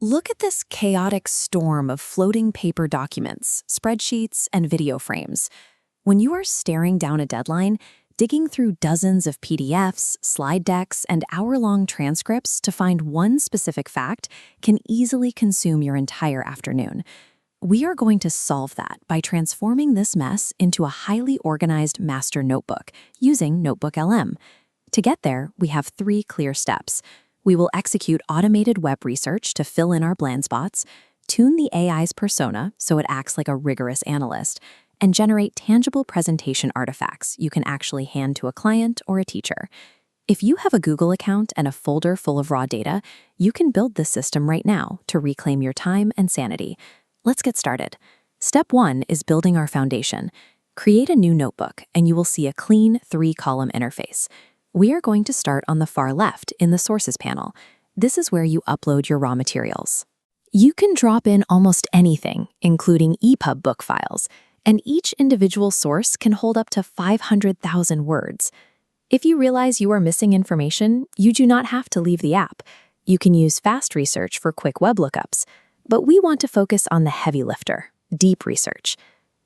Look at this chaotic storm of floating paper documents, spreadsheets, and video frames. When you are staring down a deadline, digging through dozens of PDFs, slide decks, and hour-long transcripts to find one specific fact can easily consume your entire afternoon. We are going to solve that by transforming this mess into a highly organized master notebook using NotebookLM. To get there, we have 3 clear steps. We will execute automated web research to fill in our blind spots, tune the AI's persona so it acts like a rigorous analyst, and generate tangible presentation artifacts you can actually hand to a client or a teacher. If you have a Google account and a folder full of raw data, you can build this system right now to reclaim your time and sanity. Let's get started. Step 1 is building our foundation. Create a new notebook, and you will see a clean 3-column interface. We are going to start on the far left in the Sources panel. This is where you upload your raw materials. You can drop in almost anything, including EPUB book files, and each individual source can hold up to 500,000 words. If you realize you are missing information, you do not have to leave the app. You can use fast research for quick web lookups, but we want to focus on the heavy lifter, deep research.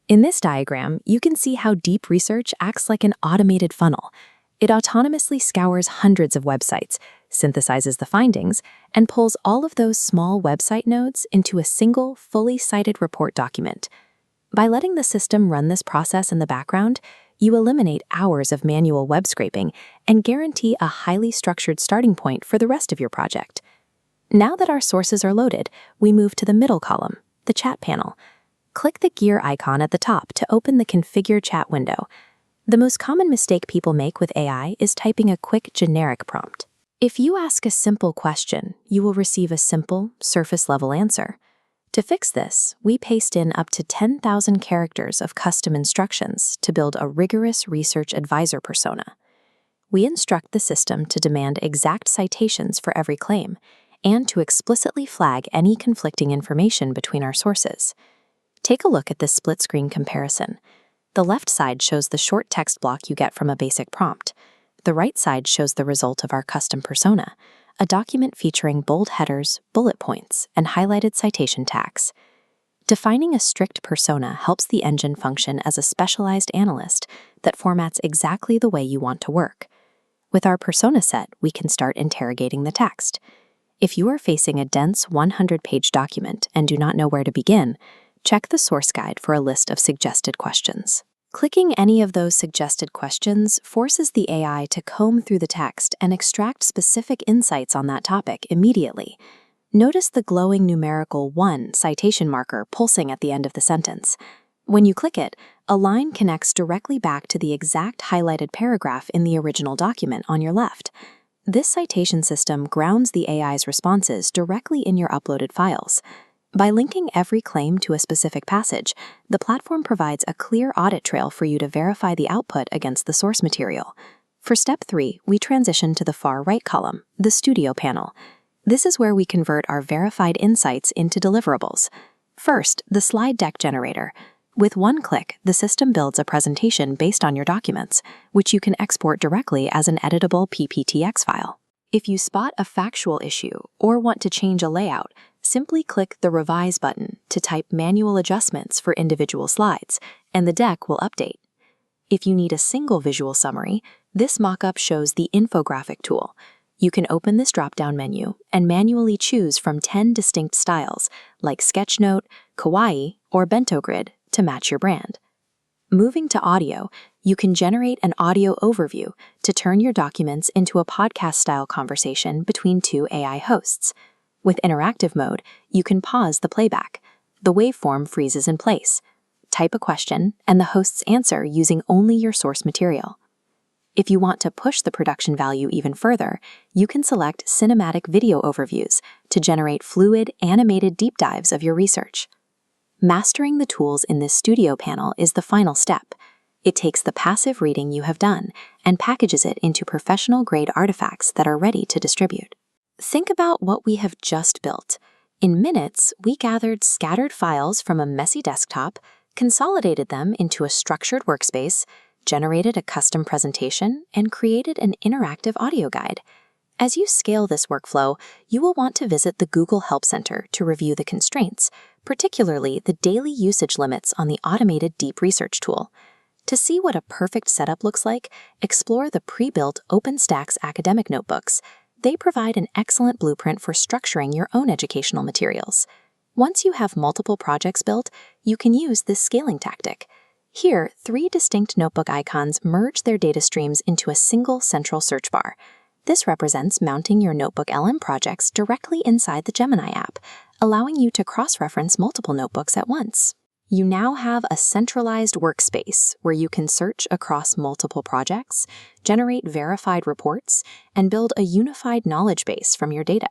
In this diagram, you can see how deep research acts like an automated funnel. It autonomously scours hundreds of websites, synthesizes the findings, and pulls all of those small website nodes into a single, fully cited report document. By letting the system run this process in the background, you eliminate hours of manual web scraping and guarantee a highly structured starting point for the rest of your project. Now that our sources are loaded, we move to the middle column, the chat panel. Click the gear icon at the top to open the Configure Chat window. The most common mistake people make with AI is typing a quick generic prompt. If you ask a simple question, you will receive a simple, surface-level answer. To fix this, we paste in up to 10,000 characters of custom instructions to build a rigorous research advisor persona. We instruct the system to demand exact citations for every claim and to explicitly flag any conflicting information between our sources. Take a look at this split-screen comparison. The left side shows the short text block you get from a basic prompt. The right side shows the result of our custom persona, a document featuring bold headers, bullet points, and highlighted citation tags. Defining a strict persona helps the engine function as a specialized analyst that formats exactly the way you want to work. With our persona set, we can start interrogating the text. If you are facing a dense 100-page document and do not know where to begin, check the source guide for a list of suggested questions. Clicking any of those suggested questions forces the AI to comb through the text and extract specific insights on that topic immediately. Notice the glowing numerical 1 citation marker pulsing at the end of the sentence. When you click it, a line connects directly back to the exact highlighted paragraph in the original document on your left. This citation system grounds the AI's responses directly in your uploaded files. By linking every claim to a specific passage, the platform provides a clear audit trail for you to verify the output against the source material. For step 3, we transition to the far right column, the Studio panel. This is where we convert our verified insights into deliverables. First, the slide deck generator. With one click, the system builds a presentation based on your documents, which you can export directly as an editable PPTX file. If you spot a factual issue or want to change a layout, simply click the Revise button to type manual adjustments for individual slides, and the deck will update. If you need a single visual summary, this mockup shows the infographic tool. You can open this drop-down menu and manually choose from 10 distinct styles, like Sketchnote, Kawaii, or Bento Grid, to match your brand. Moving to audio, you can generate an audio overview to turn your documents into a podcast-style conversation between 2 AI hosts. With interactive mode, you can pause the playback. The waveform freezes in place. Type a question, and the hosts answer using only your source material. If you want to push the production value even further, you can select cinematic video overviews to generate fluid, animated deep dives of your research. Mastering the tools in this Studio panel is the final step. It takes the passive reading you have done and packages it into professional-grade artifacts that are ready to distribute. Think about what we have just built. In minutes, we gathered scattered files from a messy desktop, consolidated them into a structured workspace, generated a custom presentation, and created an interactive audio guide. As you scale this workflow, you will want to visit the Google Help Center to review the constraints, particularly the daily usage limits on the automated deep research tool. To see what a perfect setup looks like, explore the pre-built OpenStax academic notebooks. They provide an excellent blueprint for structuring your own educational materials. Once you have multiple projects built, you can use this scaling tactic. Here, 3 distinct notebook icons merge their data streams into a single central search bar. This represents mounting your NotebookLM projects directly inside the Gemini app, allowing you to cross-reference multiple notebooks at once. You now have a centralized workspace where you can search across multiple projects, generate verified reports, and build a unified knowledge base from your data.